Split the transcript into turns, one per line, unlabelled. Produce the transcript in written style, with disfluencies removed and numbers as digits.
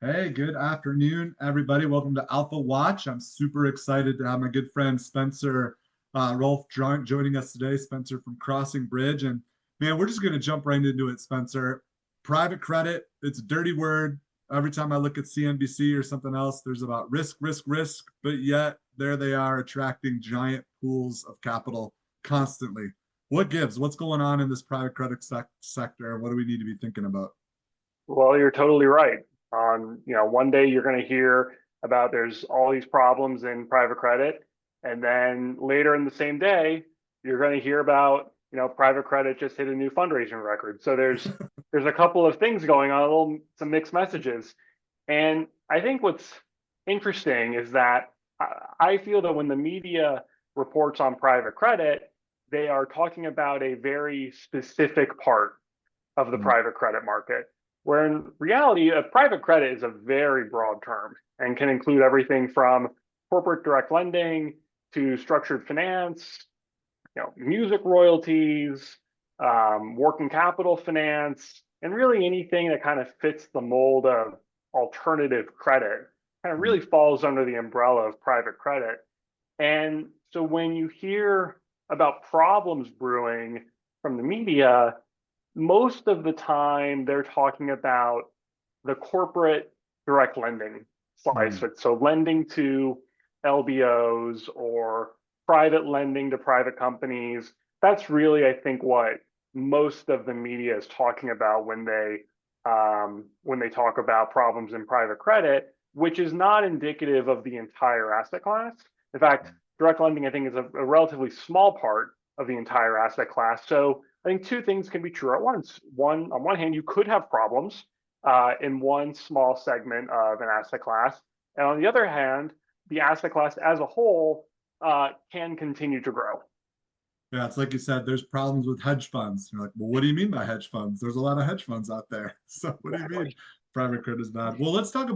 Hey, good afternoon, everybody. Welcome to Alpha Watch. I'm super excited to have my good friend Spencer Rolfe joining us today. Spencer from CrossingBridge. And man, we're just going to jump right into it, Spencer. Private credit, it's a dirty word. Every time I look at CNBC or something else, there's about risk, risk, risk. But yet, there they are attracting giant pools of capital constantly. What gives? What's going on in this private credit sector? What do we need to be thinking about?
Well, you're totally right. One day you're going to hear about there's all these problems in private credit, and then later in the same day, you're going to hear about, private credit just hit a new fundraising record. So there's a couple of things going on, some mixed messages. And I think what's interesting is that I feel that when the media reports on private credit, they are talking about a very specific part of the
Hmm.
private credit market, where in reality, a private credit is a very broad term and can include everything from corporate direct lending to structured finance, music royalties, working capital finance, and really anything that kind of fits the mold of alternative credit kind of
Hmm.
really falls under the umbrella of private credit. And so when you hear about problems brewing from the media, most of the time they're talking about the corporate direct lending slice
Hmm.
of it. So lending to LBOs or private lending to private companies. That's really, I think, what most of the media is talking about when they talk about problems in private credit, which is not indicative of the entire asset class. In fact, direct lending, I think, is a relatively small part of the entire asset class. So I think two things can be true at once. One, on one hand, you could have problems in one small segment of an asset class, and on the other hand, the asset class as a whole can continue to grow.
Yeah, it's like you said, there's problems with hedge funds. You're like, well, what do you mean by hedge funds? There's a lot of hedge funds out there. So what do you mean
Exactly.
private credit is bad? Well, let's talk about